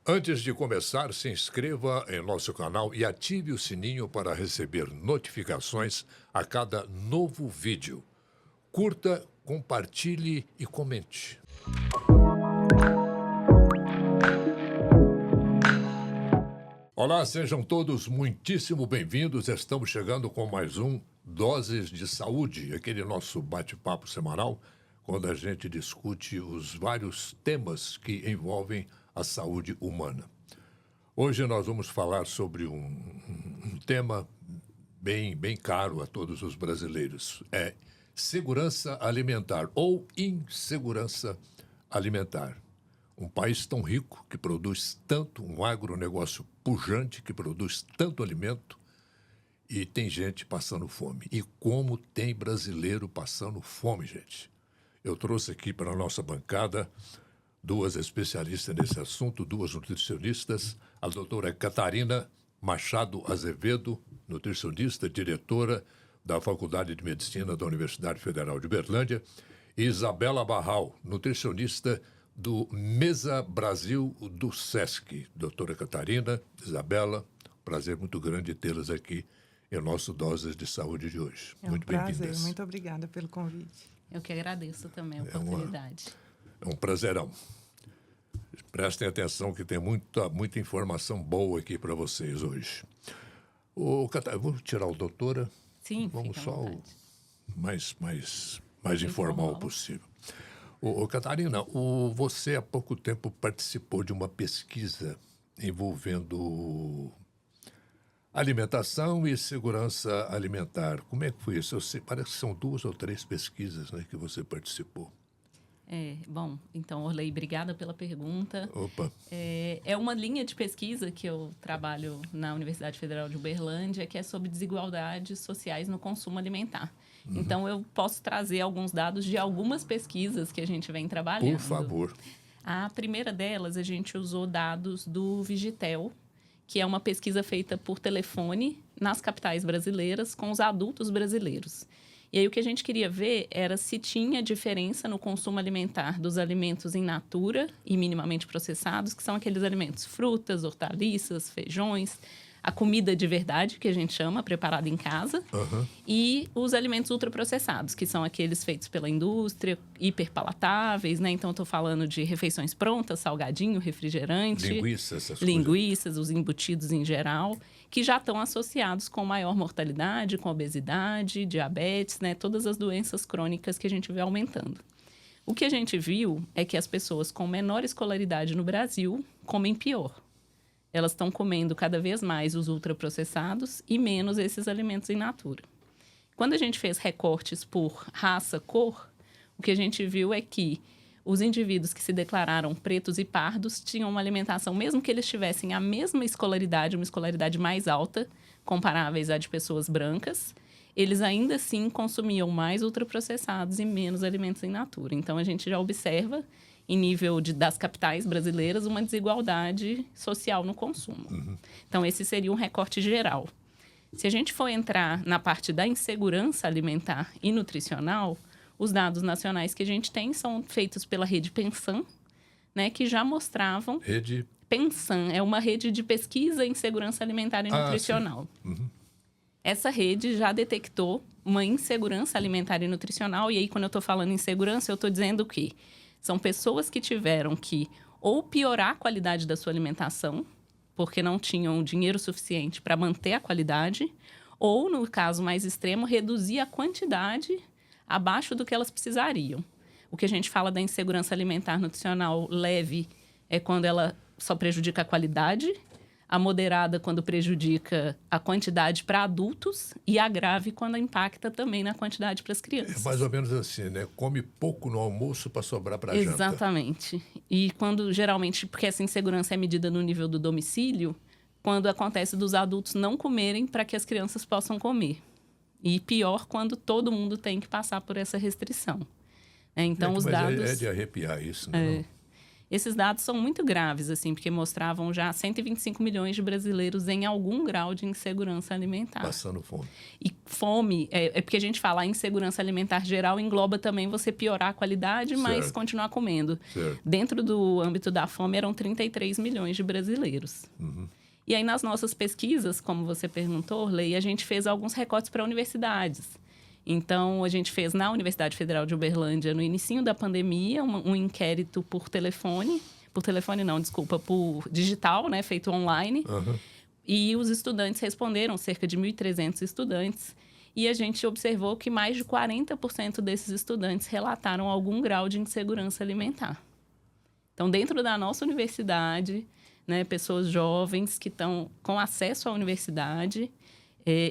Antes de começar, se inscreva em nosso canal e ative o sininho para receber notificações a cada novo vídeo. Curta, compartilhe e comente. Olá, sejam todos muitíssimo bem-vindos. Estamos chegando com mais um Doses de Saúde, aquele nosso bate-papo semanal, quando a gente discute os vários temas que envolvem a saúde humana. Hoje nós vamos falar sobre um tema bem caro a todos os brasileiros. É segurança alimentar ou insegurança alimentar. Um país tão rico, que produz tanto, um agronegócio pujante, que produz tanto alimento, e tem gente passando fome. E como tem brasileiro passando fome, gente. Eu trouxe aqui para a nossa bancada duas especialistas nesse assunto, duas nutricionistas, a doutora Catarina Machado Azevedo, nutricionista, diretora da Faculdade de Medicina da Universidade Federal de Uberlândia, e Isabela Barral, nutricionista do Mesa Brasil do SESC. Doutora Catarina, Isabela, prazer muito grande tê-las aqui em nosso Doses de Saúde de hoje. É um muito prazer, bem-vindas. muito obrigada pelo convite. Eu que agradeço também a oportunidade. É um prazerão. Prestem atenção que tem muita informação boa aqui para vocês hoje. Vamos tirar o doutora? Sim, vamos fica à só vontade. mais informal possível. Catarina, você há pouco tempo participou de uma pesquisa envolvendo alimentação e segurança alimentar. Como é que foi isso? Parece que são 2 ou 3 pesquisas, né, que você participou. Bom, então, Orley, obrigada pela pergunta. Opa. É uma linha de pesquisa que eu trabalho na Universidade Federal de Uberlândia, que é sobre desigualdades sociais no consumo alimentar. Uhum. Então, eu posso trazer alguns dados de algumas pesquisas que a gente vem trabalhando. Por favor. A primeira delas, a gente usou dados do Vigitel, que é uma pesquisa feita por telefone nas capitais brasileiras com os adultos brasileiros. E aí o que a gente queria ver era se tinha diferença no consumo alimentar dos alimentos in natura e minimamente processados, que são aqueles alimentos frutas, hortaliças, feijões, a comida de verdade, que a gente chama, preparada em casa, e os alimentos ultraprocessados, que são aqueles feitos pela indústria, hiperpalatáveis, né? Então, eu estou falando de refeições prontas, salgadinho, refrigerante. Linguiças, essas linguiças, os embutidos em geral, que já estão associados com maior mortalidade, com obesidade, diabetes, né? Todas as doenças crônicas que a gente vê aumentando. O que a gente viu é que as pessoas com menor escolaridade no Brasil comem pior. Elas estão comendo cada vez mais os ultraprocessados e menos esses alimentos in natura. Quando a gente fez recortes por raça, cor, o que a gente viu é que os indivíduos que se declararam pretos e pardos tinham uma alimentação, mesmo que eles tivessem a mesma escolaridade, uma escolaridade mais alta, comparáveis à de pessoas brancas, eles ainda assim consumiam mais ultraprocessados e menos alimentos in natura. Então, a gente já observa, em nível das capitais brasileiras, uma desigualdade social no consumo. Uhum. Então, esse seria um recorte geral. Se a gente for entrar na parte da insegurança alimentar e nutricional, os dados nacionais que a gente tem são feitos pela rede Pensan, né, que já mostravam... Rede Pensan é uma rede de pesquisa em segurança alimentar e nutricional. Uhum. Essa rede já detectou uma insegurança alimentar e nutricional, e aí, quando eu estou falando insegurança, eu estou dizendo que são pessoas que tiveram que ou piorar a qualidade da sua alimentação, porque não tinham dinheiro suficiente para manter a qualidade, ou, no caso mais extremo, reduzir a quantidade abaixo do que elas precisariam. O que a gente fala da insegurança alimentar nutricional leve é quando ela só prejudica a qualidade, a moderada quando prejudica a quantidade para adultos e a grave quando impacta também na quantidade para as crianças. É mais ou menos assim, né? Come pouco no almoço para sobrar para a janta. Exatamente. E quando, geralmente, porque essa insegurança é medida no nível do domicílio, quando acontece dos adultos não comerem para que as crianças possam comer. E pior quando todo mundo tem que passar por essa restrição. Então, os dados... É de arrepiar isso, né? Esses dados são muito graves, assim, porque mostravam já 125 milhões de brasileiros em algum grau de insegurança alimentar. Passando fome. E fome, é porque a gente fala insegurança alimentar geral, engloba também você piorar a qualidade, mas Certo. continuar comendo. Certo. Dentro do âmbito da fome, eram 33 milhões de brasileiros. E aí, nas nossas pesquisas, como você perguntou, Lei, a gente fez alguns recortes para universidades. Então, a gente fez na Universidade Federal de Uberlândia, no início da pandemia, um inquérito por telefone. Por digital, né? Feito online. E os estudantes responderam, cerca de 1.300 estudantes. E a gente observou que mais de 40% desses estudantes relataram algum grau de insegurança alimentar. Então, dentro da nossa universidade, né, pessoas jovens que estão com acesso à universidade...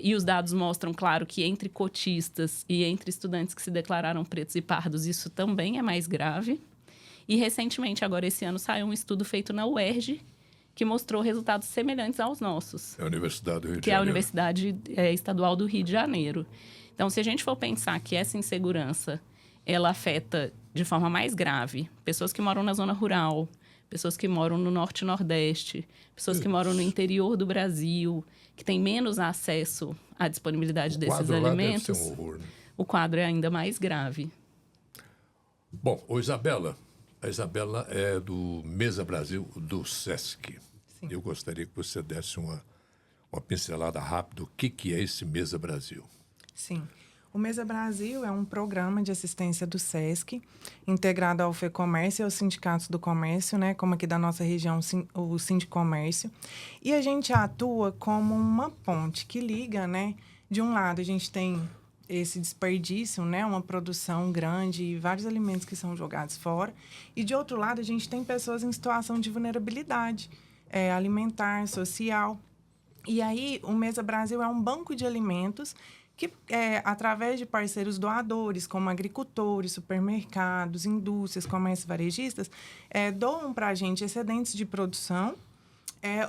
e os dados mostram, claro, que entre cotistas e entre estudantes que se declararam pretos e pardos, isso também é mais grave. E, recentemente, agora esse ano, saiu um estudo feito na UERJ, que mostrou resultados semelhantes aos nossos. É a Universidade do Rio de Janeiro. Que é a Universidade Estadual do Rio de Janeiro. Então, se a gente for pensar que essa insegurança, ela afeta de forma mais grave pessoas que moram na zona rural, pessoas que moram no norte e nordeste, pessoas que moram no interior do Brasil, que têm menos acesso à disponibilidade desses alimentos, deve ser um horror, né? o quadro é ainda mais grave. Bom, Isabela, a Isabela é do Mesa Brasil, do SESC. Sim. Eu gostaria que você desse uma pincelada rápida do que é esse Mesa Brasil. Sim. O Mesa Brasil é um programa de assistência do SESC, integrado ao FEComércio e aos sindicatos do comércio, né, como aqui da nossa região, o Sindicomércio. E a gente atua como uma ponte que liga, né? De um lado, a gente tem esse desperdício, né, uma produção grande e vários alimentos que são jogados fora. E, de outro lado, a gente tem pessoas em situação de vulnerabilidade alimentar, social. E aí, o Mesa Brasil é um banco de alimentos que, através de parceiros doadores, como agricultores, supermercados, indústrias, comércios varejistas, doam para a gente excedentes de produção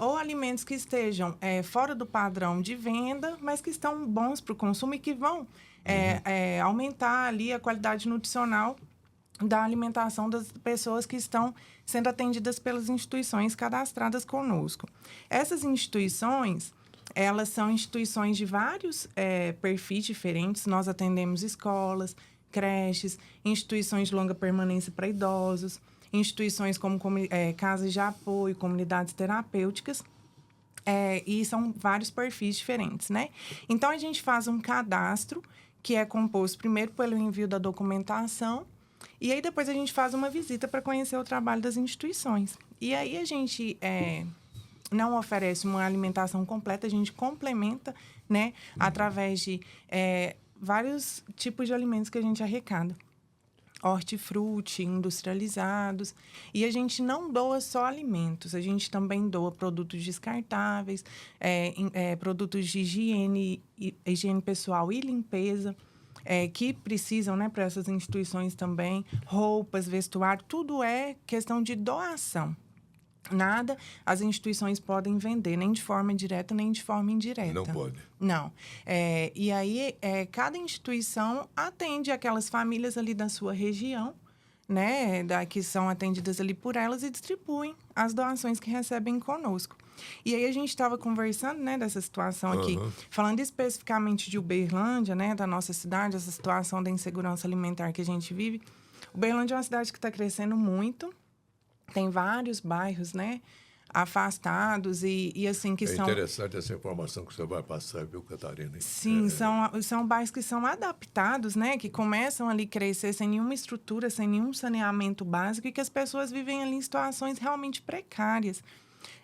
ou alimentos que estejam fora do padrão de venda, mas que estão bons para o consumo e que vão aumentar ali a qualidade nutricional da alimentação das pessoas que estão sendo atendidas pelas instituições cadastradas conosco. Essas instituições, elas são instituições de vários perfis diferentes. Nós atendemos escolas, creches, instituições de longa permanência para idosos, instituições como casas de apoio, comunidades terapêuticas, e são vários perfis diferentes, né? Então, a gente faz um cadastro que é composto primeiro pelo envio da documentação e aí depois a gente faz uma visita para conhecer o trabalho das instituições. E aí a gente não oferece uma alimentação completa, a gente complementa, né, através de vários tipos de alimentos que a gente arrecada. Hortifruti, industrializados. E a gente não doa só alimentos, a gente também doa produtos descartáveis, produtos de higiene pessoal e limpeza, que precisam, né, para essas instituições também, roupas, vestuário, tudo é questão de doação. Nada as instituições podem vender, nem de forma direta, nem de forma indireta. Não pode. Não. E aí, cada instituição atende aquelas famílias ali da sua região, né, que são atendidas ali por elas e distribuem as doações que recebem conosco. E aí, a gente estava conversando, né, dessa situação aqui, falando especificamente de Uberlândia, né, da nossa cidade, essa situação da insegurança alimentar que a gente vive. Uberlândia é uma cidade que está crescendo muito. Tem vários bairros, né, afastados e assim, que são... É interessante essa informação que você vai passar, viu, Catarina? Sim, são bairros que são adaptados, né, que começam ali a crescer sem nenhuma estrutura, sem nenhum saneamento básico e que as pessoas vivem ali em situações realmente precárias.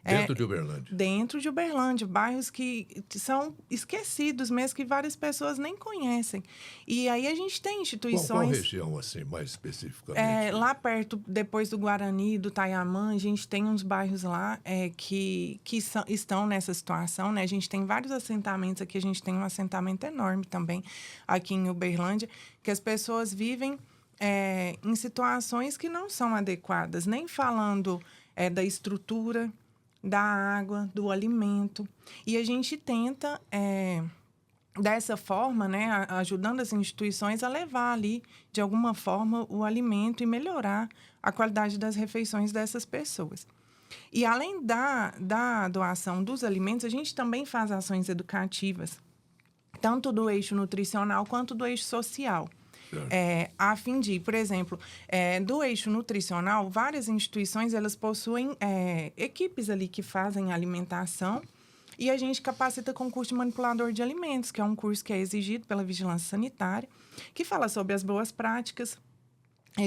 Dentro de Uberlândia? Dentro de Uberlândia, bairros que são esquecidos mesmo, que várias pessoas nem conhecem. E aí a gente tem instituições... Qual região, assim, mais especificamente? Lá perto, depois do Guarani, do Taiamã, a gente tem uns bairros lá que estão nessa situação, né? A gente tem vários assentamentos aqui, a gente tem um assentamento enorme também aqui em Uberlândia, que as pessoas vivem em situações que não são adequadas, nem falando da estrutura, da água, do alimento. E a gente tenta dessa forma, né, ajudando as instituições a levar ali, de alguma forma, o alimento e melhorar a qualidade das refeições dessas pessoas. E além da doação dos alimentos, a gente também faz ações educativas, tanto do eixo nutricional quanto do eixo social. A fim de, por exemplo, do eixo nutricional, várias instituições elas possuem equipes ali que fazem alimentação. E a gente capacita com o curso de manipulador de alimentos, que é um curso que é exigido pela Vigilância Sanitária, que fala sobre as boas práticas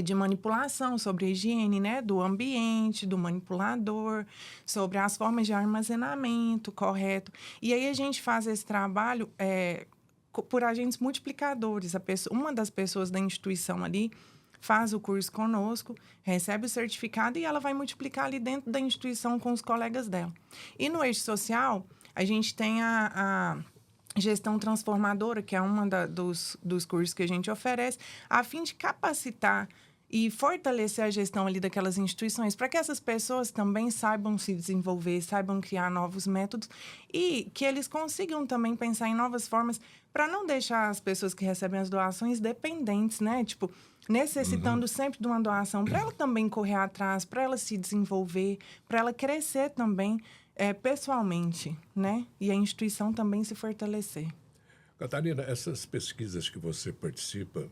de manipulação, sobre a higiene, né, do ambiente, do manipulador, sobre as formas de armazenamento correto. E aí a gente faz esse trabalho por agentes multiplicadores. Uma das pessoas da instituição ali faz o curso conosco, recebe o certificado e ela vai multiplicar ali dentro da instituição com os colegas dela. E no eixo social, a gente tem a gestão transformadora, que é uma dos cursos que a gente oferece, a fim de capacitar e fortalecer a gestão ali daquelas instituições, para que essas pessoas também saibam se desenvolver, saibam criar novos métodos e que eles consigam também pensar em novas formas para não deixar as pessoas que recebem as doações dependentes, né? Tipo, necessitando sempre de uma doação, para ela também correr atrás, para ela se desenvolver, para ela crescer também pessoalmente, né? E a instituição também se fortalecer. Catarina, essas pesquisas que você participa,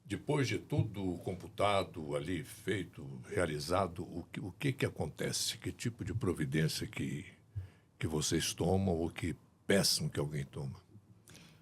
depois de tudo computado ali, feito, realizado, o que acontece? Que tipo de providência que vocês tomam ou que peçam que alguém toma?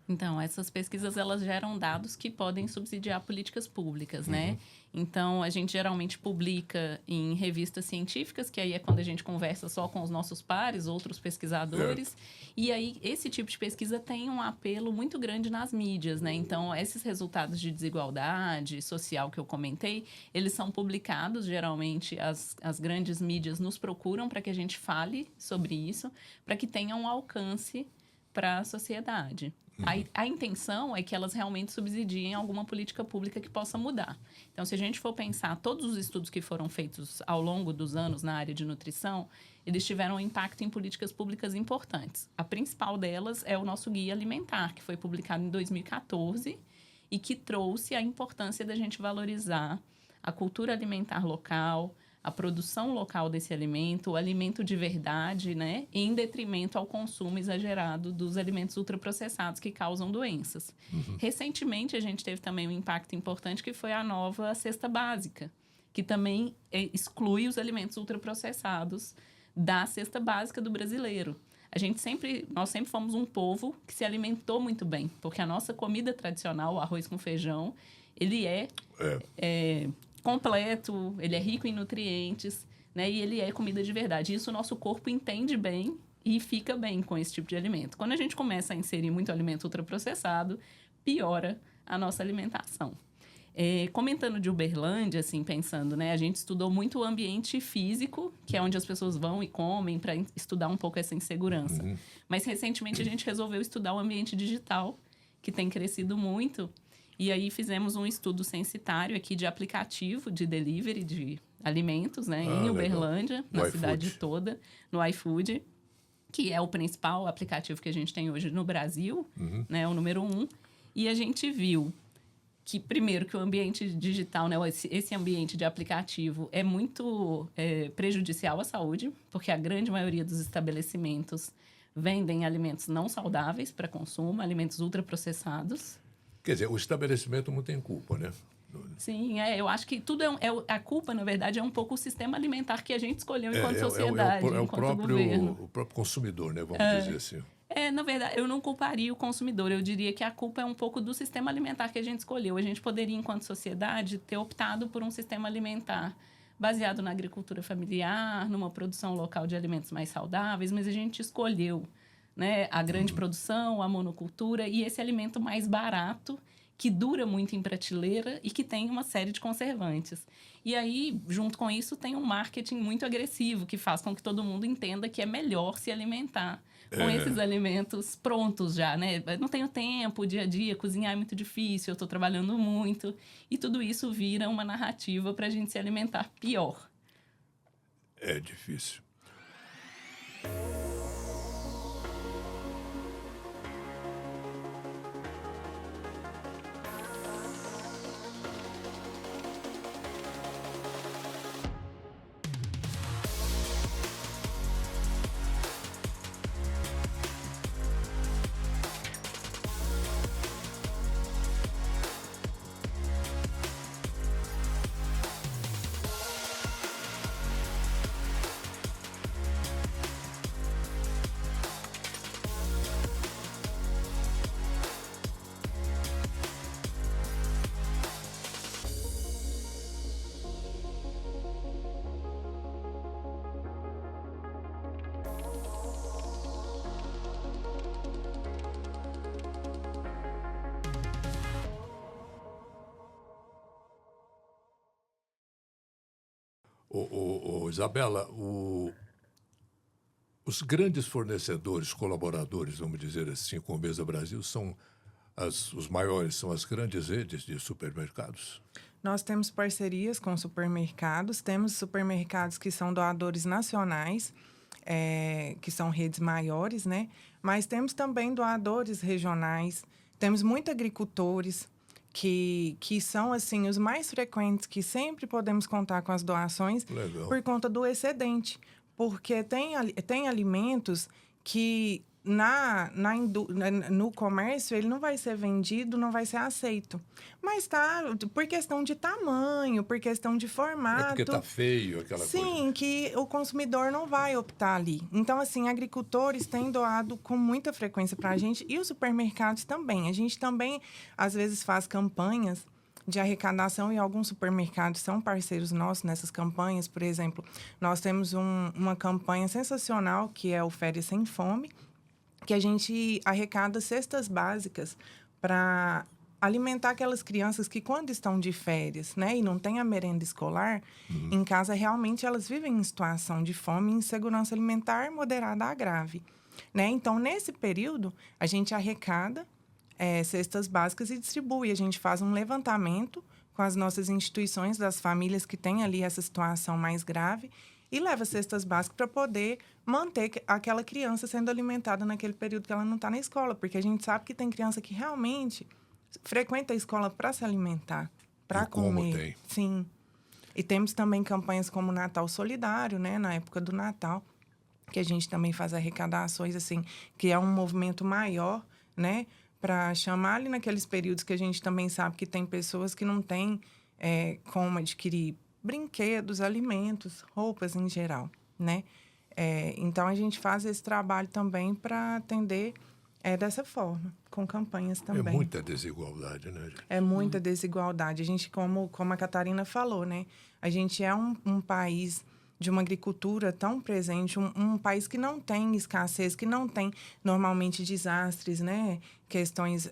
Então, essas pesquisas, elas geram dados que podem subsidiar políticas públicas, né? Então, a gente geralmente publica em revistas científicas, que aí é quando a gente conversa só com os nossos pares, outros pesquisadores. E aí, esse tipo de pesquisa tem um apelo muito grande nas mídias, né? Então, esses resultados de desigualdade social que eu comentei, eles são publicados, geralmente as grandes mídias nos procuram para que a gente fale sobre isso, para que tenha um alcance para a sociedade. A intenção é que elas realmente subsidiem alguma política pública que possa mudar. Então, se a gente for pensar, todos os estudos que foram feitos ao longo dos anos na área de nutrição, eles tiveram um impacto em políticas públicas importantes. A principal delas é o nosso Guia Alimentar, que foi publicado em 2014 e que trouxe a importância da gente valorizar a cultura alimentar local, a produção local desse alimento, o alimento de verdade, né? Em detrimento ao consumo exagerado dos alimentos ultraprocessados que causam doenças. Recentemente, a gente teve também um impacto importante que foi a nova cesta básica, que também exclui os alimentos ultraprocessados da cesta básica do brasileiro. Nós sempre fomos um povo que se alimentou muito bem, porque a nossa comida tradicional, o arroz com feijão, ele é completo, ele é rico em nutrientes, né? E ele é comida de verdade. Isso o nosso corpo entende bem e fica bem com esse tipo de alimento. Quando a gente começa a inserir muito alimento ultraprocessado, piora a nossa alimentação. Comentando de Uberlândia, assim, pensando, né? A gente estudou muito o ambiente físico, que é onde as pessoas vão e comem, para estudar um pouco essa insegurança. Mas, recentemente, a gente resolveu estudar o ambiente digital, que tem crescido muito. E aí fizemos um estudo censitário aqui de aplicativo de delivery de alimentos, né? Em Uberlândia, na cidade toda, no iFood, que é o principal aplicativo que a gente tem hoje no Brasil, né? O número 1. E a gente viu que, primeiro, que o ambiente digital, né? Esse ambiente de aplicativo é muito prejudicial à saúde, porque a grande maioria dos estabelecimentos vendem alimentos não saudáveis para consumo, alimentos ultraprocessados. Quer dizer, o estabelecimento não tem culpa, né? Sim, eu acho que tudo a culpa, na verdade, é um pouco o sistema alimentar que a gente escolheu enquanto sociedade, enquanto governo. O próprio consumidor, né? Vamos dizer assim. Na verdade, eu não culparia o consumidor. Eu diria que a culpa é um pouco do sistema alimentar que a gente escolheu. A gente poderia, enquanto sociedade, ter optado por um sistema alimentar baseado na agricultura familiar, numa produção local de alimentos mais saudáveis, mas a gente escolheu, né, a grande produção, a monocultura e esse alimento mais barato, que dura muito em prateleira e que tem uma série de conservantes. E aí, junto com isso, tem um marketing muito agressivo, que faz com que todo mundo entenda que é melhor se alimentar com esses alimentos prontos já, né? Eu não tenho tempo, dia a dia, cozinhar é muito difícil, eu estou trabalhando muito. E tudo isso vira uma narrativa para a gente se alimentar pior. É difícil. Isabela, os grandes fornecedores, colaboradores, vamos dizer assim, com o Mesa Brasil, são os maiores, são as grandes redes de supermercados? Nós temos parcerias com supermercados, temos supermercados que são doadores nacionais, que são redes maiores, né? Mas temos também doadores regionais, temos muitos agricultores que são, assim, os mais frequentes, que sempre podemos contar com as doações. Legal. Por conta do excedente. Porque tem alimentos que no comércio ele não vai ser vendido, não vai ser aceito. Mas por questão de tamanho, por questão de formato. É porque está feio aquela coisa. Sim, que o consumidor não vai optar ali. Então, assim, agricultores têm doado com muita frequência para a gente e os supermercados também. A gente também, às vezes, faz campanhas de arrecadação e alguns supermercados são parceiros nossos nessas campanhas. Por exemplo, nós temos uma campanha sensacional que é o Férias Sem Fome, que a gente arrecada cestas básicas para alimentar aquelas crianças que, quando estão de férias, né, e não tem a merenda escolar, em casa realmente elas vivem em situação de fome e insegurança alimentar moderada a grave, né? Então, nesse período, a gente arrecada cestas básicas e distribui. A gente faz um levantamento com as nossas instituições das famílias que têm ali essa situação mais grave e leva cestas básicas para poder manter aquela criança sendo alimentada naquele período que ela não está na escola. Porque a gente sabe que tem criança que realmente frequenta a escola para se alimentar, para comer. Como tem. Sim. E temos também campanhas como o Natal Solidário, né? Na época do Natal, que a gente também faz arrecadações, assim, que é um movimento maior, né? Para chamar ali naqueles períodos que a gente também sabe que tem pessoas que não têm como adquirir brinquedos, alimentos, roupas em geral, né? Então, a gente faz esse trabalho também para atender dessa forma, com campanhas também. É muita desigualdade, né, gente? É muita desigualdade. A gente, como a Catarina falou, né? A gente é um país de uma agricultura tão presente, um país que não tem escassez, que não tem, normalmente, desastres, né? Questões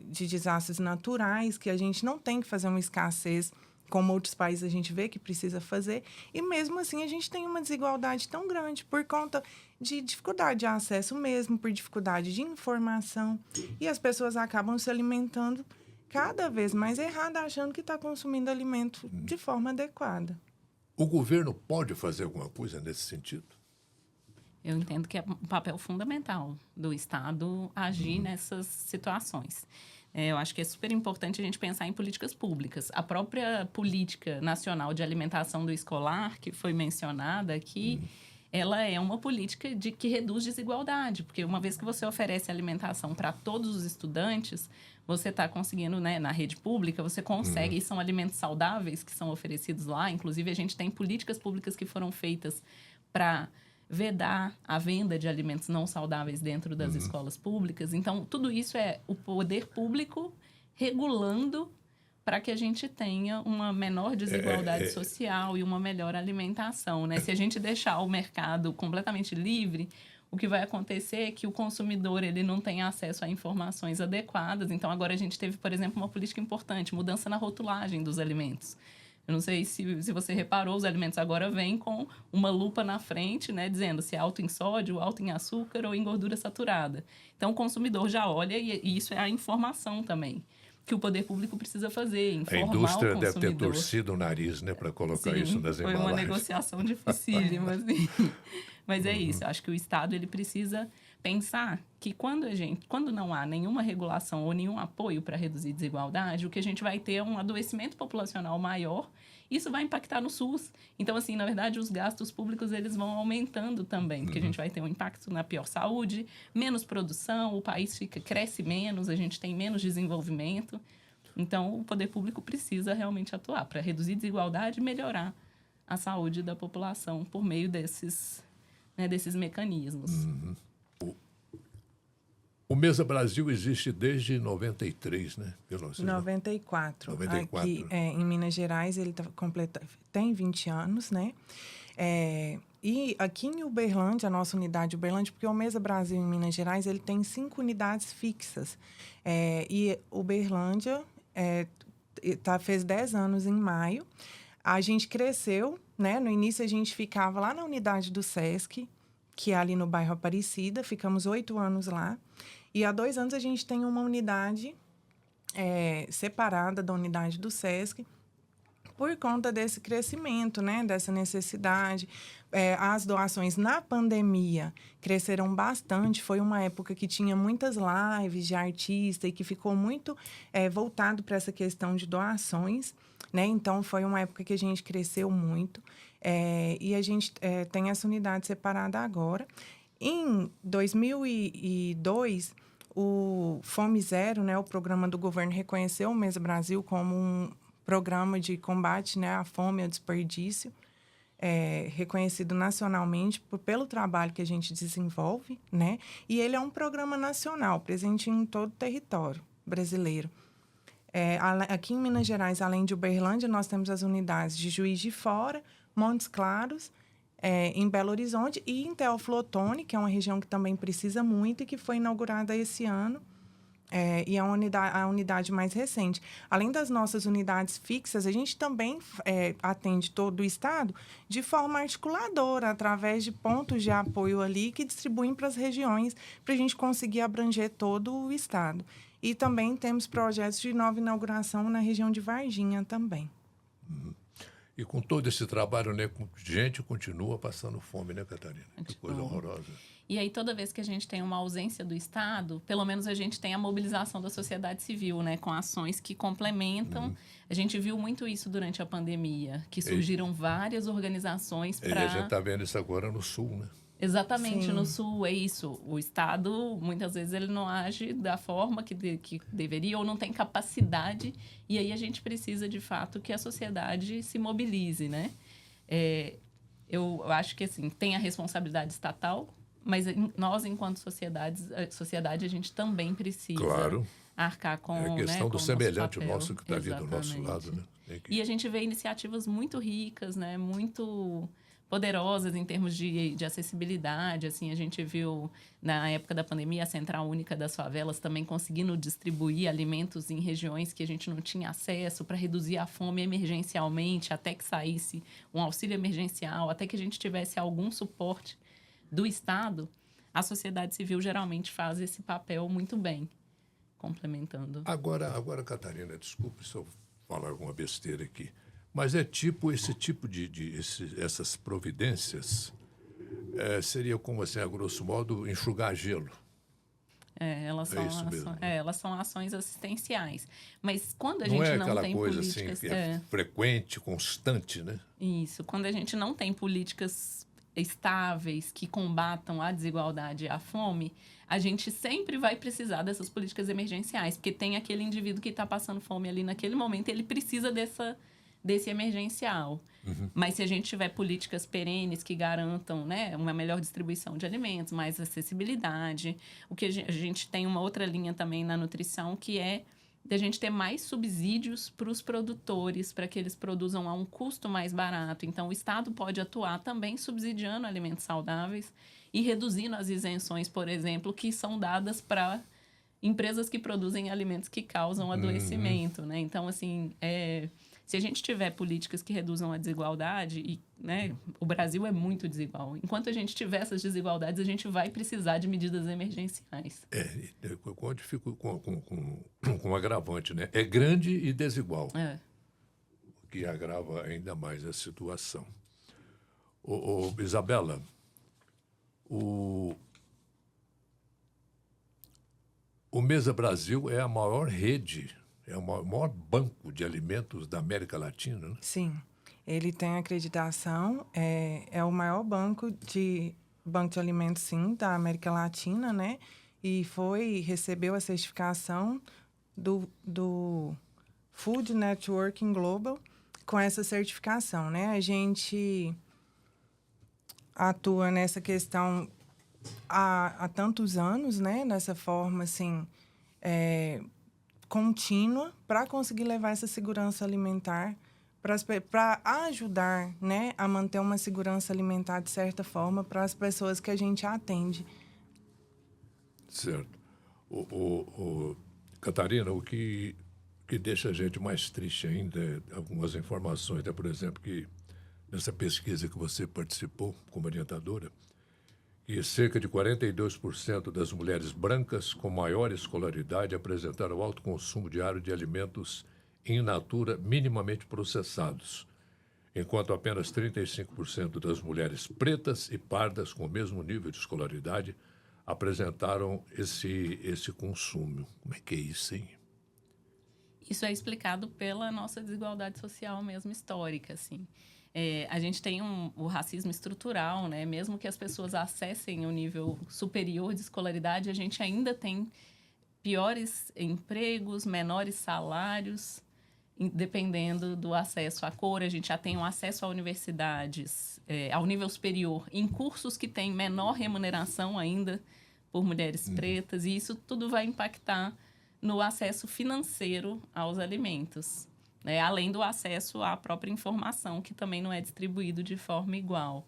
de desastres naturais, que a gente não tem que fazer uma escassez, como outros países a gente vê que precisa fazer. E, mesmo assim, a gente tem uma desigualdade tão grande por conta de dificuldade de acesso mesmo, por dificuldade de informação. E as pessoas acabam se alimentando cada vez mais errado, achando que está consumindo alimento de forma adequada. O governo pode fazer alguma coisa nesse sentido? Eu entendo que é um papel fundamental do Estado agir nessas situações. Eu acho que é super importante a gente pensar em políticas públicas. A própria Política Nacional de Alimentação do Escolar, que foi mencionada aqui, ela é uma política que reduz desigualdade, porque uma vez que você oferece alimentação para todos os estudantes, você está conseguindo, né, na rede pública, você consegue, e são alimentos saudáveis que são oferecidos lá. Inclusive, a gente tem políticas públicas que foram feitas para vedar a venda de alimentos não saudáveis dentro das escolas públicas. Então, tudo isso é o poder público regulando para que a gente tenha uma menor desigualdade social e uma melhor alimentação, né? Se a gente deixar o mercado completamente livre, o que vai acontecer é que o consumidor ele não tem acesso a informações adequadas. Então, agora a gente teve, por exemplo, uma política importante, mudança na rotulagem dos alimentos. Eu não sei se você reparou, os alimentos agora vêm com uma lupa na frente, né, dizendo se é alto em sódio, alto em açúcar ou em gordura saturada. Então, o consumidor já olha e isso é a informação também que o poder público precisa fazer, informar o consumidor. A indústria deve ter torcido o nariz, né, para colocar isso nas embalagens. Foi uma negociação dificílima, assim. Mas é isso, acho que o Estado ele precisa pensar que quando não há nenhuma regulação ou nenhum apoio para reduzir desigualdade, o que a gente vai ter é um adoecimento populacional maior. Isso vai impactar no SUS. Então, assim, na verdade, os gastos públicos eles vão aumentando também, porque a gente vai ter um impacto na pior saúde, menos produção, o país cresce menos, a gente tem menos desenvolvimento. Então, o poder público precisa realmente atuar para reduzir desigualdade e melhorar a saúde da população por meio desses mecanismos. O Mesa Brasil existe desde 93, né? 94. 94. Aqui em Minas Gerais, ele tem 20 anos, né? E aqui em Uberlândia, a nossa unidade Uberlândia, porque o Mesa Brasil em Minas Gerais, ele tem 5 unidades fixas. E Uberlândia fez 10 anos em maio. A gente cresceu né? No início, a gente ficava lá na unidade do SESC, que é ali no bairro Aparecida. Ficamos 8 anos lá. E há 2 anos, a gente tem uma unidade separada da unidade do SESC, por conta desse crescimento, né? Dessa necessidade. As doações na pandemia cresceram bastante. Foi uma época que tinha muitas lives de artista e que ficou muito voltado para essa questão de doações, né? Então, foi uma época que a gente cresceu muito. E a gente tem essa unidade separada agora. Em 2002, o Fome Zero, né? O programa do governo, reconheceu o Mesa Brasil como um programa de combate, né, à fome e ao desperdício, reconhecido nacionalmente pelo trabalho que a gente desenvolve, né? E ele é um programa nacional, presente em todo o território brasileiro. Aqui em Minas Gerais, além de Uberlândia, nós temos as unidades de Juiz de Fora, Montes Claros, em Belo Horizonte e em Teófilo Otoni, que é uma região que também precisa muito e que foi inaugurada esse ano. E a unidade mais recente. Além das nossas unidades fixas, a gente também atende todo o estado de forma articuladora, através de pontos de apoio ali que distribuem para as regiões, para a gente conseguir abranger todo o estado. E também temos projetos de nova inauguração na região de Varginha também. Uhum. E com todo esse trabalho, né, gente continua passando fome, né, Catarina? Que coisa horrorosa. E aí, toda vez que a gente tem uma ausência do Estado, pelo menos a gente tem a mobilização da sociedade civil, né? Com ações que complementam. A gente viu muito isso durante a pandemia, que surgiram várias organizações para... E a gente está vendo isso agora no Sul, né? Exatamente, Sim. no Sul é isso. O Estado, muitas vezes, ele não age da forma que deveria ou não tem capacidade. E aí a gente precisa, de fato, que a sociedade se mobilize, né? Eu acho que, assim, tem a responsabilidade estatal, mas nós, enquanto sociedade, a gente também precisa arcar com, a questão, né, do com semelhante o nosso nosso que está ali do nosso lado, né? E a gente vê iniciativas muito ricas, né? Muito poderosas em termos de acessibilidade. Assim, a gente viu, na época da pandemia, a Central Única das Favelas também conseguindo distribuir alimentos em regiões que a gente não tinha acesso para reduzir a fome emergencialmente, até que saísse um auxílio emergencial, até que a gente tivesse algum suporte do Estado. A sociedade civil geralmente faz esse papel muito bem, complementando. Agora, Catarina, desculpe se eu falar alguma besteira aqui, mas esse tipo essas providências seria como, assim, a grosso modo, enxugar gelo. Elas são ações assistenciais. Mas quando a não gente é não aquela tem coisa políticas... assim, que é frequente, constante, né? Isso. Quando a gente não tem políticas estáveis que combatam a desigualdade e a fome, a gente sempre vai precisar dessas políticas emergenciais, porque tem aquele indivíduo que está passando fome ali naquele momento, ele precisa desse emergencial. Mas se a gente tiver políticas perenes que garantam, né, uma melhor distribuição de alimentos, mais acessibilidade, o que a gente tem uma outra linha também na nutrição, que é de a gente ter mais subsídios para os produtores, para que eles produzam a um custo mais barato. Então, o Estado pode atuar também subsidiando alimentos saudáveis e reduzindo as isenções, por exemplo, que são dadas para empresas que produzem alimentos que causam adoecimento, né? Então, assim, se a gente tiver políticas que reduzam a desigualdade, e, né, o Brasil é muito desigual. Enquanto a gente tiver essas desigualdades, a gente vai precisar de medidas emergenciais. Onde fica com um agravante, né? É grande e desigual, o que agrava ainda mais a situação. Isabela, o Mesa Brasil é a maior rede, é o maior banco de alimentos da América Latina, né? Sim, ele tem acreditação, é o maior banco de alimentos, sim, da América Latina, né? E recebeu a certificação do Food Networking Global com essa certificação, né? A gente atua nessa questão há tantos anos, né? Dessa forma, assim, contínua, para conseguir levar essa segurança alimentar, para ajudar, né, a manter uma segurança alimentar, de certa forma, para as pessoas que a gente atende. Certo. Catarina, o que deixa a gente mais triste ainda é algumas informações, por exemplo, que nessa pesquisa que você participou como orientadora, que cerca de 42% das mulheres brancas com maior escolaridade apresentaram alto consumo diário de alimentos in natura minimamente processados, enquanto apenas 35% das mulheres pretas e pardas com o mesmo nível de escolaridade apresentaram esse consumo. Como é que é isso, hein? Isso é explicado pela nossa desigualdade social mesmo histórica, assim. A gente tem o racismo estrutural, né? Mesmo que as pessoas acessem o nível superior de escolaridade, a gente ainda tem piores empregos, menores salários, dependendo do acesso à cor. A gente já tem um acesso a universidades, ao nível superior, em cursos que têm menor remuneração ainda por mulheres pretas, e isso tudo vai impactar no acesso financeiro aos alimentos, né? Além do acesso à própria informação, que também não é distribuído de forma igual.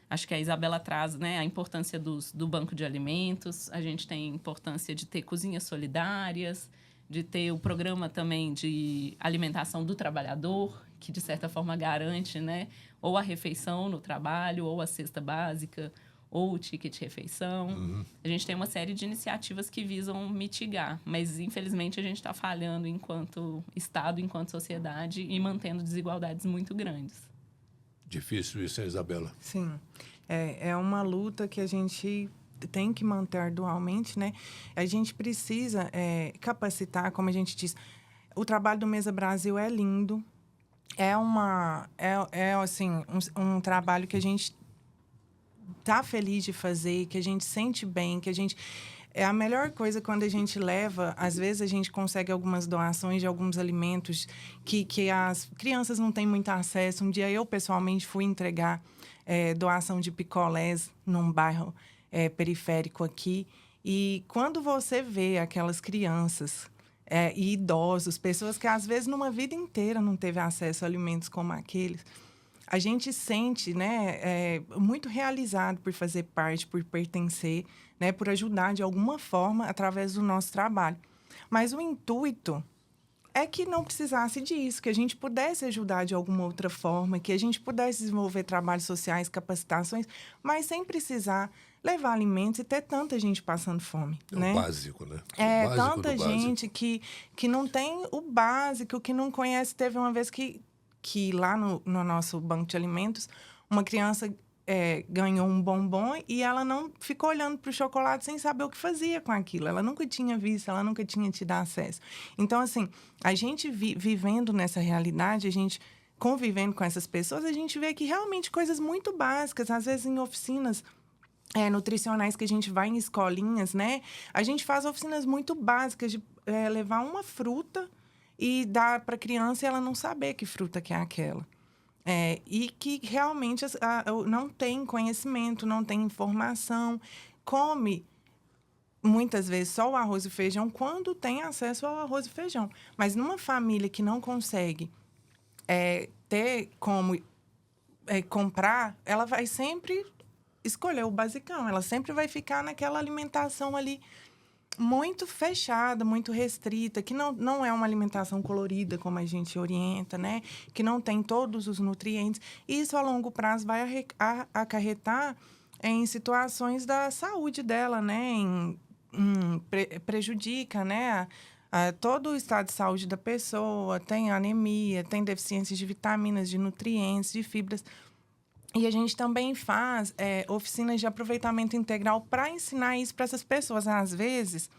Acho que a Isabela traz, né, a importância do banco de alimentos, a gente tem a importância de ter cozinhas solidárias, de ter o programa também de alimentação do trabalhador, que de certa forma garante, né, ou a refeição no trabalho, ou a cesta básica, ou o ticket refeição. A gente tem uma série de iniciativas que visam mitigar, mas infelizmente a gente está falhando enquanto Estado, enquanto sociedade, e mantendo desigualdades muito grandes. Difícil isso, hein, Isabela? Sim, é uma luta que a gente tem que manter dualmente, né? A gente precisa capacitar, como a gente diz, o trabalho do Mesa Brasil é lindo, assim, um trabalho que a gente tá feliz de fazer, que a gente sente bem, que a gente... É a melhor coisa quando a gente leva... Às vezes, a gente consegue algumas doações de alguns alimentos que as crianças não têm muito acesso. Um dia, eu, pessoalmente, fui entregar doação de picolés num bairro periférico aqui. E quando você vê aquelas crianças e idosos, pessoas que, às vezes, numa vida inteira não teve acesso a alimentos como aqueles... A gente sente, né, muito realizado por fazer parte, por pertencer, né, por ajudar de alguma forma através do nosso trabalho. Mas o intuito é que não precisasse disso, que a gente pudesse ajudar de alguma outra forma, que a gente pudesse desenvolver trabalhos sociais, capacitações, mas sem precisar levar alimentos e ter tanta gente passando fome. O básico, né? É, O básico tanta gente que não tem o básico, que não conhece. Teve uma vez que lá no nosso banco de alimentos, uma criança ganhou um bombom e ela não ficou olhando para o chocolate sem saber o que fazia com aquilo. Ela nunca tinha visto, ela nunca tinha tido acesso. Então, assim, a gente vivendo nessa realidade, a gente convivendo com essas pessoas, a gente vê que realmente coisas muito básicas, às vezes em oficinas nutricionais que a gente vai em escolinhas, né? A gente faz oficinas muito básicas de levar uma fruta e dar para a criança e ela não saber que fruta que é aquela. E que realmente não tem conhecimento, não tem informação. Come, muitas vezes, só o arroz e feijão quando tem acesso ao arroz e feijão. Mas numa família que não consegue ter como comprar, ela vai sempre escolher o basicão. Ela sempre vai ficar naquela alimentação ali muito fechada, muito restrita, que não é uma alimentação colorida, como a gente orienta, né? Que não tem todos os nutrientes. Isso, a longo prazo, vai acarretar em situações da saúde dela, né? Prejudica, né? Todo o estado de saúde da pessoa, tem anemia, tem deficiências de vitaminas, de nutrientes, de fibras. E a gente também faz oficinas de aproveitamento integral para ensinar isso para essas pessoas. Às vezes,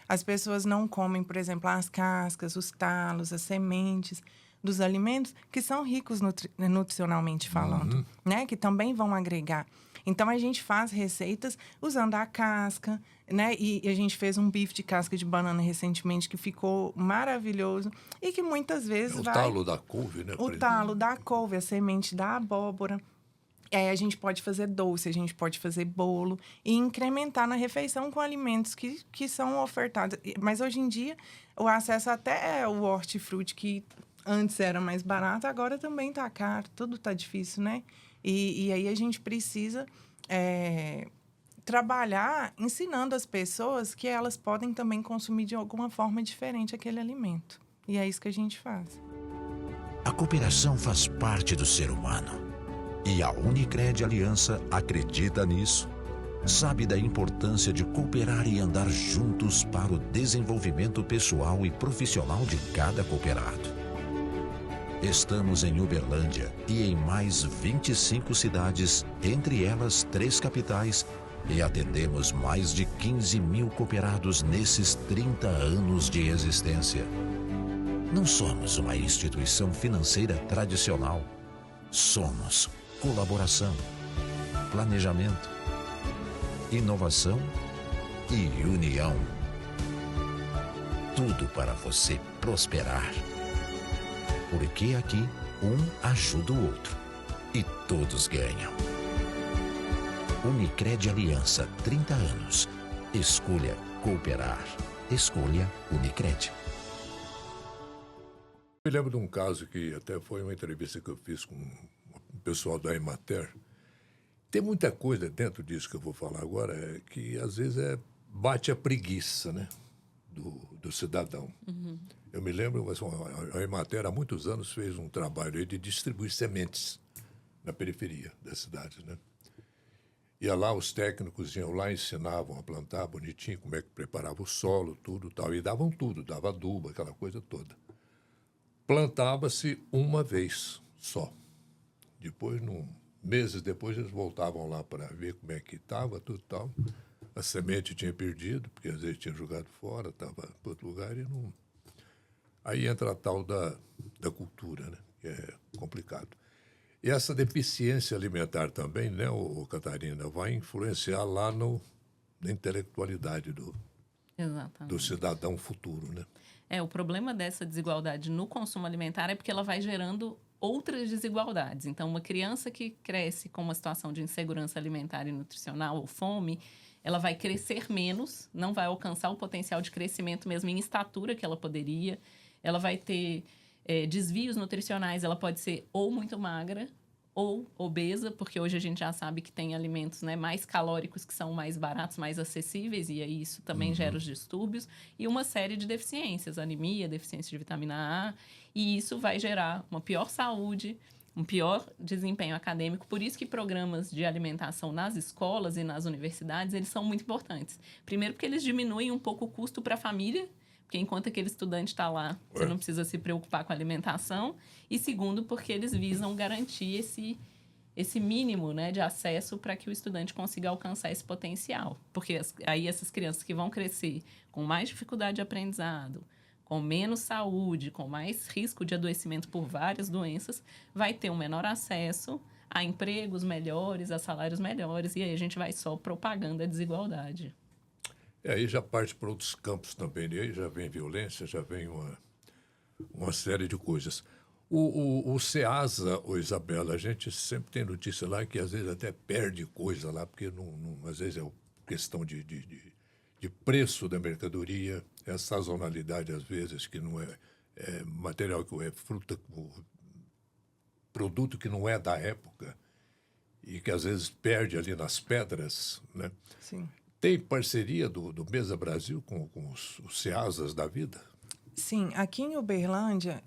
as pessoas não comem, por exemplo, as cascas, os talos, as sementes dos alimentos que são ricos nutricionalmente falando, né? Que também vão agregar. Então, a gente faz receitas usando a casca, né? E a gente fez um bife de casca de banana recentemente que ficou maravilhoso e que muitas vezes o talo da couve, né? O talo da couve, a semente da abóbora. A gente pode fazer doce, a gente pode fazer bolo e incrementar na refeição com alimentos que são ofertados. Mas, hoje em dia, o acesso até o hortifruti, que antes era mais barato, agora também está caro. Tudo está difícil, né? E aí a gente precisa trabalhar ensinando as pessoas que elas podem também consumir de alguma forma diferente aquele alimento. E é isso que a gente faz. A cooperação faz parte do ser humano. E a Unicred Aliança acredita nisso. Sabe da importância de cooperar e andar juntos para o desenvolvimento pessoal e profissional de cada cooperado. Estamos em Uberlândia e em mais 25 cidades, entre elas 3 capitais, e atendemos mais de 15 mil cooperados nesses 30 anos de existência. Não somos uma instituição financeira tradicional. Somos colaboração, planejamento, inovação e união. Tudo para você prosperar. Porque aqui, um ajuda o outro e todos ganham. Unicred Aliança, 30 anos. Escolha cooperar. Escolha Unicred. Me lembro de um caso que até foi uma entrevista que eu fiz com o pessoal da Emater. Tem muita coisa dentro disso que eu vou falar agora que às vezes bate a preguiça, né, do cidadão. Uhum. Eu me lembro, a Emater há muitos anos fez um trabalho aí de distribuir sementes na periferia das cidades, né? Ia lá, os técnicos iam lá, ensinavam a plantar bonitinho, como é que preparava o solo, tudo tal, e davam tudo, dava adubo, aquela coisa toda. Plantava-se uma vez só. Depois, meses depois, eles voltavam lá para ver como é que estava, tudo tal. A semente tinha perdido, porque às vezes tinha jogado fora, estava para outro lugar e não... Aí entra a tal da cultura, né? Que é complicado. E essa deficiência alimentar também, né, Catarina, vai influenciar lá na intelectualidade do cidadão futuro, né? O problema dessa desigualdade no consumo alimentar é porque ela vai gerando outras desigualdades. Então, uma criança que cresce com uma situação de insegurança alimentar e nutricional ou fome, ela vai crescer menos, não vai alcançar o potencial de crescimento mesmo em estatura que ela poderia. Ela vai ter desvios nutricionais, ela pode ser ou muito magra ou obesa, porque hoje a gente já sabe que tem alimentos, né, mais calóricos que são mais baratos, mais acessíveis, e aí isso também gera os distúrbios, e uma série de deficiências, anemia, deficiência de vitamina A, e isso vai gerar uma pior saúde, um pior desempenho acadêmico. Por isso que programas de alimentação nas escolas e nas universidades, eles são muito importantes. Primeiro, porque eles diminuem um pouco o custo para a família, porque enquanto aquele estudante está lá, você não precisa se preocupar com a alimentação. E segundo, porque eles visam garantir esse mínimo, né, de acesso para que o estudante consiga alcançar esse potencial. Porque aí essas crianças que vão crescer com mais dificuldade de aprendizado, com menos saúde, com mais risco de adoecimento por várias doenças, vai ter um menor acesso a empregos melhores, a salários melhores, e aí a gente vai só propagando a desigualdade. Aí já parte para outros campos também, né? Aí já vem violência, já vem uma série de coisas. O SEASA, Isabela, a gente sempre tem notícia lá que às vezes até perde coisa lá, porque às vezes é questão de preço da mercadoria, é sazonalidade às vezes, que não é material que é fruta, produto que não é da época e que às vezes perde ali nas pedras, né? Sim. Tem parceria do Mesa Brasil com os SEASAs da vida? Sim, aqui em Uberlândia,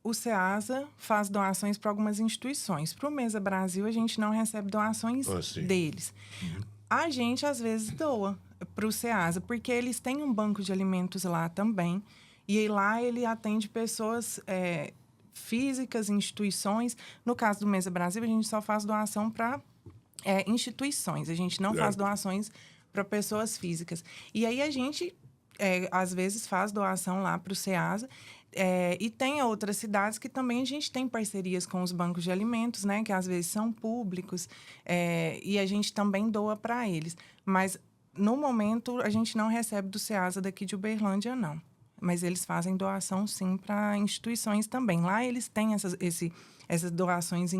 o SEASA faz doações para algumas instituições. Para o Mesa Brasil, a gente não recebe doações deles. Uhum. A gente, às vezes, doa para o SEASA, porque eles têm um banco de alimentos lá também. E lá ele atende pessoas físicas, instituições. No caso do Mesa Brasil, a gente só faz doação para instituições. A gente não faz doações para pessoas físicas. E aí a gente, às vezes, faz doação lá para o SEASA. E tem outras cidades que também a gente tem parcerias com os bancos de alimentos, né? Que às vezes são públicos. E a gente também doa para eles. Mas, no momento, a gente não recebe do SEASA daqui de Uberlândia, não. Mas eles fazem doação, sim, para instituições também. Lá eles têm essas doações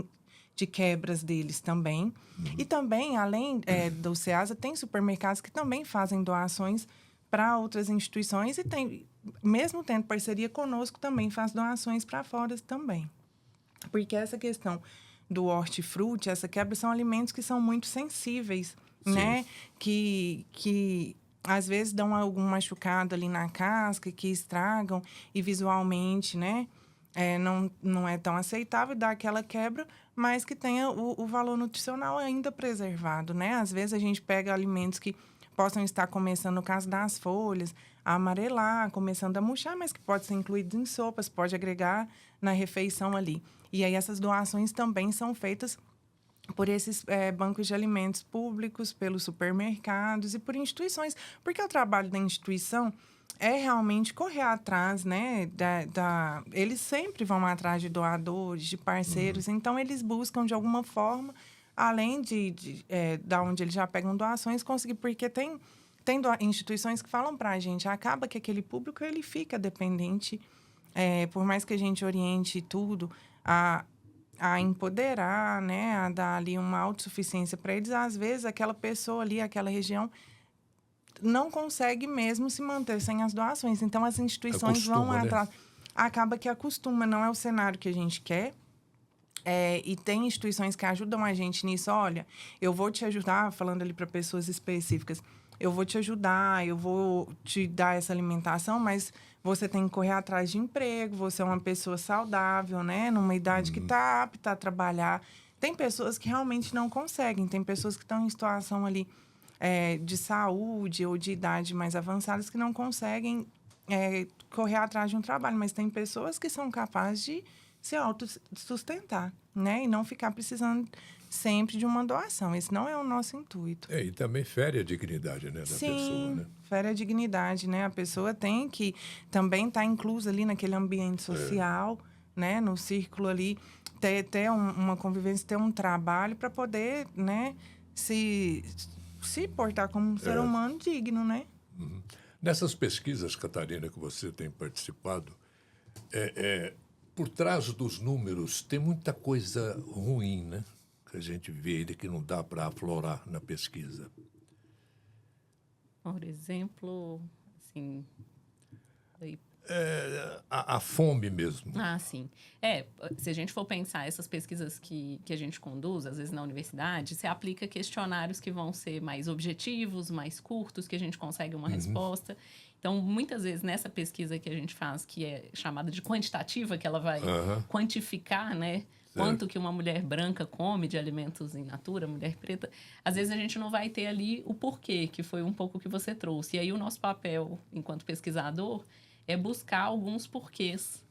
de quebras deles também. Uhum. E também, além do SEASA, tem supermercados que também fazem doações para outras instituições e tem, mesmo tendo parceria conosco, também faz doações para fora também. Porque essa questão do hortifruti, essa quebra, são alimentos que são muito sensíveis, né? Que às vezes dão algum machucado ali na casca, que estragam e visualmente, né? não é tão aceitável, dá aquela quebra, mas que tenha o valor nutricional ainda preservado, né? Às vezes a gente pega alimentos que possam estar começando, no caso das folhas, a amarelar, começando a murchar, mas que pode ser incluído em sopas, pode agregar na refeição ali. E aí essas doações também são feitas por esses bancos de alimentos públicos, pelos supermercados e por instituições, porque o trabalho da instituição é realmente correr atrás, né? Eles sempre vão atrás de doadores, de parceiros, então eles buscam de alguma forma, além da onde eles já pegam doações, conseguir, porque tem instituições que falam para a gente, acaba que aquele público ele fica dependente, por mais que a gente oriente tudo, a empoderar, né? A dar ali uma autossuficiência para eles, às vezes aquela pessoa ali, aquela região, não consegue mesmo se manter sem as doações. Então, as instituições vão atrás. Né? Acaba que acostuma, não é o cenário que a gente quer. E tem instituições que ajudam a gente nisso. Olha, eu vou te ajudar, falando ali para pessoas específicas, eu vou te ajudar, eu vou te dar essa alimentação, mas você tem que correr atrás de emprego, você é uma pessoa saudável, né? Numa idade que está apta a trabalhar. Tem pessoas que realmente não conseguem, tem pessoas que estão em situação ali de saúde ou de idade mais avançadas que não conseguem correr atrás de um trabalho, mas tem pessoas que são capazes de se autossustentar, né? E não ficar precisando sempre de uma doação. Esse não é o nosso intuito. E também fere a dignidade, né, da pessoa, né? Fere a dignidade, né? A pessoa tem que também estar inclusa ali naquele ambiente social, né? No círculo ali, ter uma convivência, ter um trabalho para poder, né? Se portar como um ser humano digno, né? Uhum. Nessas pesquisas, Catarina, que você tem participado, por trás dos números tem muita coisa ruim, né? Que a gente vê que não dá para aflorar na pesquisa. Por exemplo, assim... A fome mesmo. Ah, sim. Se a gente for pensar essas pesquisas que a gente conduz, às vezes na universidade, você aplica questionários que vão ser mais objetivos, mais curtos, que a gente consegue uma resposta. Então, muitas vezes, nessa pesquisa que a gente faz, que é chamada de quantitativa, que ela vai quantificar, né? Quanto que uma mulher branca come de alimentos in natura, mulher preta, às vezes a gente não vai ter ali o porquê, que foi um pouco o que você trouxe. E aí o nosso papel, enquanto pesquisador, é buscar alguns porquês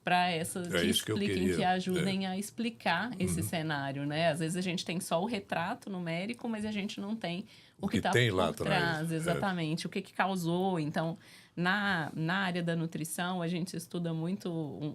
para essas que expliquem, que ajudem a explicar esse cenário, né? Às vezes a gente tem só o retrato numérico, mas a gente não tem o que está por trás, exatamente, o que causou. Então, na área da nutrição, a gente estuda muito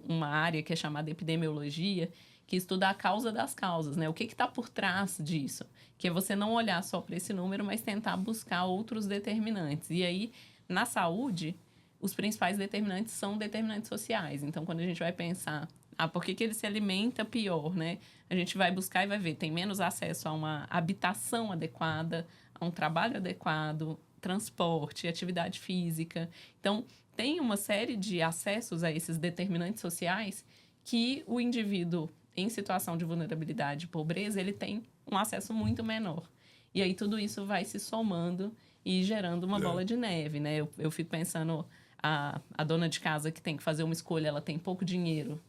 uma área que é chamada epidemiologia, que estuda a causa das causas, né? O que está por trás disso? Que é você não olhar só para esse número, mas tentar buscar outros determinantes. E aí, na saúde, os principais determinantes são determinantes sociais. Então, quando a gente vai pensar, por que ele se alimenta pior, né? A gente vai buscar e vai ver, tem menos acesso a uma habitação adequada, a um trabalho adequado, transporte, atividade física. Então, tem uma série de acessos a esses determinantes sociais que o indivíduo em situação de vulnerabilidade e pobreza, ele tem um acesso muito menor. E aí tudo isso vai se somando e gerando uma bola de neve, né? Eu fico pensando, a dona de casa que tem que fazer uma escolha, ela tem pouco dinheiro,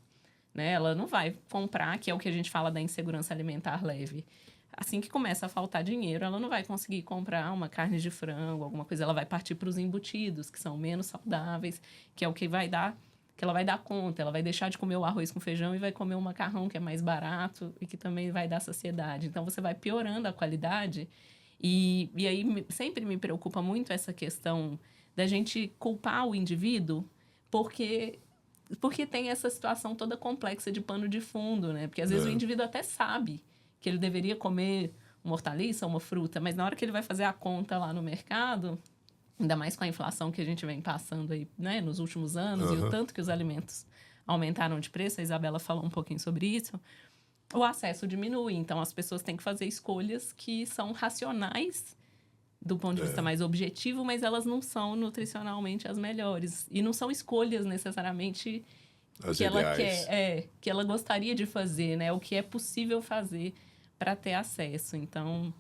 né? Ela não vai comprar, que é o que a gente fala da insegurança alimentar leve. Assim que começa a faltar dinheiro, ela não vai conseguir comprar uma carne de frango, alguma coisa. Ela vai partir para os embutidos, que são menos saudáveis, que é o que vai dar... que ela vai dar conta, ela vai deixar de comer o arroz com feijão e vai comer um macarrão que é mais barato e que também vai dar saciedade. Então, você vai piorando a qualidade e aí sempre me preocupa muito essa questão da gente culpar o indivíduo porque tem essa situação toda complexa de pano de fundo, né? Porque, às vezes, o indivíduo até sabe que ele deveria comer uma hortaliça, uma fruta, mas na hora que ele vai fazer a conta lá no mercado... ainda mais com a inflação que a gente vem passando aí, né, nos últimos anos, e o tanto que os alimentos aumentaram de preço, a Isabela falou um pouquinho sobre isso, o acesso diminui. Então, as pessoas têm que fazer escolhas que são racionais do ponto de vista mais objetivo, mas elas não são nutricionalmente as melhores. E não são escolhas necessariamente que ela quer, que ela gostaria de fazer, né, o que é possível fazer para ter acesso. Então,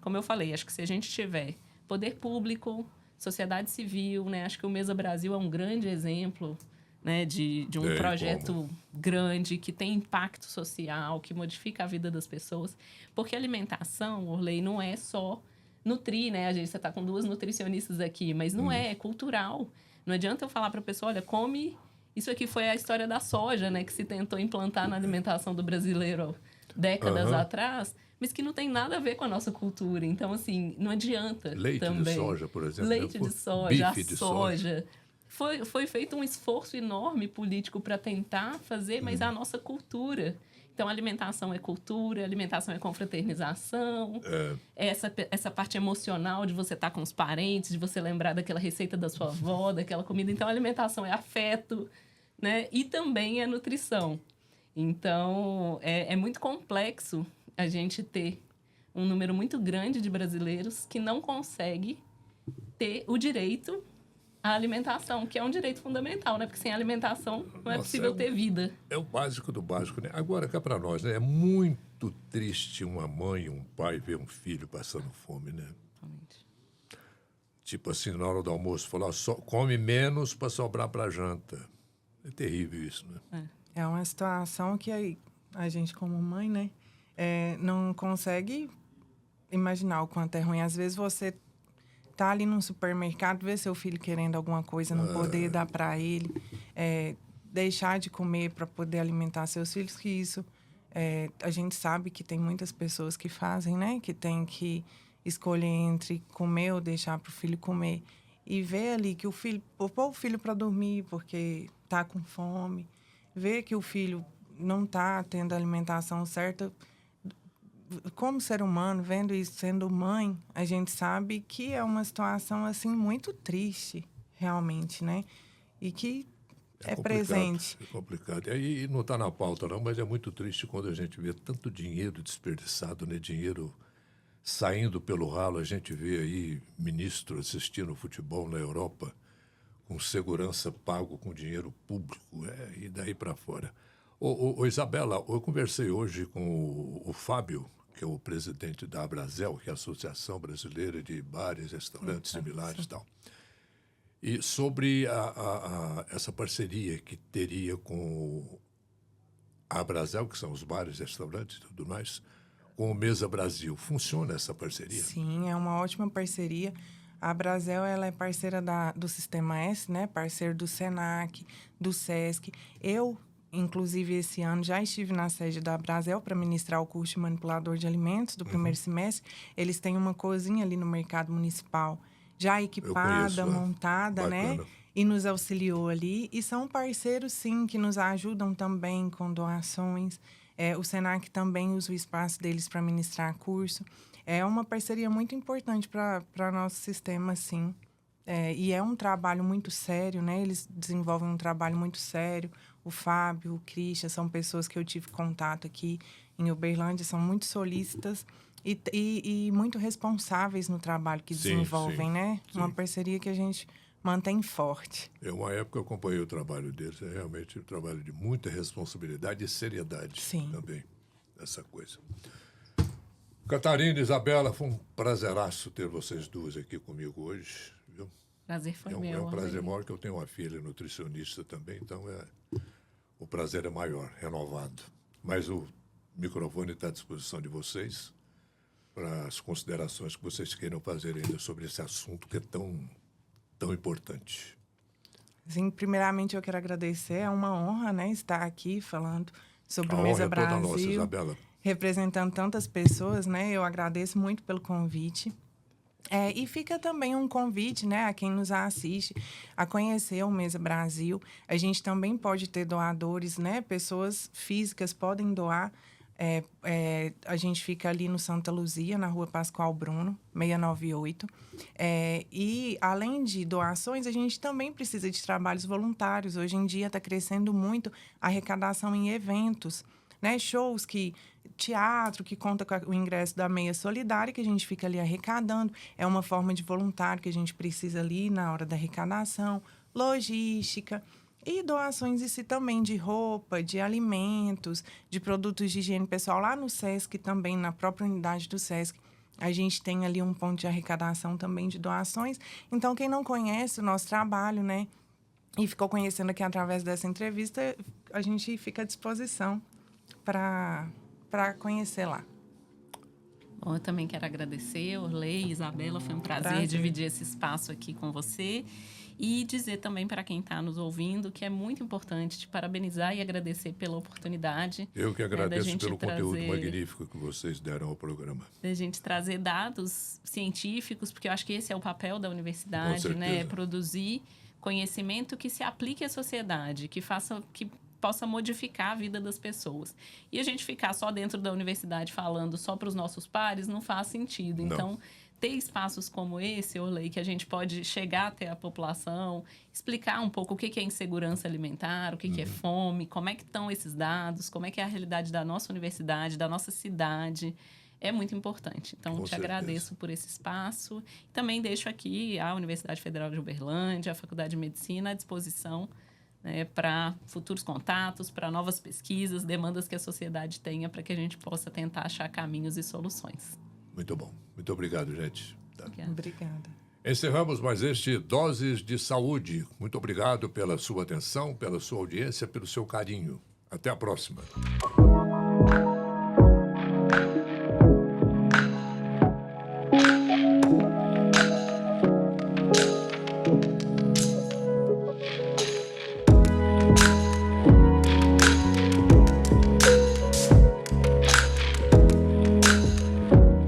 como eu falei, acho que se a gente tiver poder público, sociedade civil, né? Acho que o Mesa Brasil é um grande exemplo né, de um projeto grande que tem impacto social, que modifica a vida das pessoas. Porque a alimentação, Orley, não é só nutrir, né? Você está com 2 nutricionistas aqui, mas não é cultural. Não adianta eu falar para a pessoa, olha, come... Isso aqui foi a história da soja, né? Que se tentou implantar na alimentação do brasileiro décadas atrás, mas que não tem nada a ver com a nossa cultura. Então, assim, não adianta Leite também. de soja, por exemplo. Leite de soja, bife de soja. Foi feito um esforço enorme político para tentar fazer, mas a nossa cultura. Então, alimentação é cultura, alimentação é confraternização. Essa parte emocional de você estar com os parentes, de você lembrar daquela receita da sua avó, daquela comida. Então, a alimentação é afeto, né? E também é nutrição. Então, é muito complexo a gente ter um número muito grande de brasileiros que não consegue ter o direito à alimentação, que é um direito fundamental, né? Porque sem alimentação não é possível ter vida. É o básico do básico, né? Agora, cá para nós, né? É muito triste uma mãe e um pai ver um filho passando fome, né? Realmente. Tipo assim, na hora do almoço, falar, só come menos para sobrar para janta. É terrível isso, né? É uma situação que a gente, como mãe, né? Não consegue imaginar o quanto é ruim. Às vezes você tá ali num supermercado, vê seu filho querendo alguma coisa, não poder dar para ele, deixar de comer para poder alimentar seus filhos, que isso a gente sabe que tem muitas pessoas que fazem, né? Que tem que escolher entre comer ou deixar para o filho comer. E ver ali que pôr o filho para dormir porque tá com fome, ver que o filho não tá tendo a alimentação certa. Como ser humano, vendo isso, sendo mãe, a gente sabe que é uma situação, assim, muito triste, realmente, né? E que é presente. É complicado. E não está na pauta, não, mas é muito triste quando a gente vê tanto dinheiro desperdiçado, né? Dinheiro saindo pelo ralo. A gente vê aí ministro assistindo futebol na Europa com segurança pago com dinheiro público, e daí para fora. Ô, Isabela, eu conversei hoje com o Fábio, que é o presidente da Abrazel, que é a Associação Brasileira de Bares, Restaurantes Similares e tal. E sobre essa parceria que teria com a Abrazel, que são os bares, restaurantes e tudo mais, com o Mesa Brasil. Funciona essa parceria? Sim, é uma ótima parceria. A Abrazel, ela é parceira do Sistema S, né? Parceiro do Senac, do Sesc. Inclusive, esse ano, já estive na sede da Abrazel para ministrar o curso de manipulador de alimentos do primeiro semestre. Eles têm uma cozinha ali no mercado municipal, já equipada, montada, bacana, né? E nos auxiliou ali. E são parceiros, sim, que nos ajudam também com doações. O Senac também usa o espaço deles para ministrar curso. É uma parceria muito importante para nosso sistema, sim. E é um trabalho muito sério, né? Eles desenvolvem um trabalho muito sério. O Fábio, o Christian, são pessoas que eu tive contato aqui em Uberlândia, são muito solícitas e muito responsáveis no trabalho que desenvolvem, sim, né? Sim. Uma parceria que a gente mantém forte. Uma época eu acompanhei o trabalho deles, é realmente um trabalho de muita responsabilidade e seriedade. Sim. Também, essa coisa. Catarina e Isabela, foi um prazeraço ter vocês duas aqui comigo hoje, viu? Prazer foi meu. É um prazer maior, que eu tenho uma filha nutricionista também, então o prazer é maior, renovado. Mas o microfone está à disposição de vocês para as considerações que vocês queiram fazer ainda sobre esse assunto que é tão importante. Sim, primeiramente eu quero agradecer, é uma honra, né, estar aqui falando sobre o Mesa Brasil. Brasil, Nossa, Isabela. Representando tantas pessoas, né? Eu agradeço muito pelo convite. E fica também um convite, né, a quem nos assiste a conhecer o Mesa Brasil. A gente também pode ter doadores, né? Pessoas físicas podem doar. A gente fica ali no Santa Luzia, na Rua Pascoal Bruno, 698. E, além de doações, a gente também precisa de trabalhos voluntários. Hoje em dia está crescendo muito a arrecadação em eventos, né? Shows teatro que conta com o ingresso da Meia Solidária, que a gente fica ali arrecadando. É uma forma de voluntário que a gente precisa ali na hora da arrecadação. Logística. E doações em si também, de roupa, de alimentos, de produtos de higiene pessoal. Lá no Sesc também, na própria unidade do Sesc, a gente tem ali um ponto de arrecadação também de doações. Então, quem não conhece o nosso trabalho, né? e ficou conhecendo aqui através dessa entrevista, a gente fica à disposição para conhecer lá. Bom, eu também quero agradecer, Orley, Isabela, foi um prazer dividir esse espaço aqui com você. E dizer também para quem está nos ouvindo que é muito importante te parabenizar e agradecer pela oportunidade. Eu que agradeço pelo conteúdo magnífico que vocês deram ao programa. Da gente trazer dados científicos, porque eu acho que esse é o papel da universidade, né? É produzir conhecimento que se aplique à sociedade, que possa modificar a vida das pessoas. E a gente ficar só dentro da universidade falando só para os nossos pares não faz sentido. Não. Então, ter espaços como esse, Orley, que a gente pode chegar até a população, explicar um pouco o que é insegurança alimentar, o que é fome, como é que estão esses dados, como é que é a realidade da nossa universidade, da nossa cidade, é muito importante. Então, agradeço por esse espaço. Também deixo aqui a Universidade Federal de Uberlândia, a Faculdade de Medicina à disposição, né, para futuros contatos, para novas pesquisas, demandas que a sociedade tenha, para que a gente possa tentar achar caminhos e soluções. Muito bom. Muito obrigado, gente. Obrigada. Encerramos mais este Doses de Saúde. Muito obrigado pela sua atenção, pela sua audiência, pelo seu carinho. Até a próxima.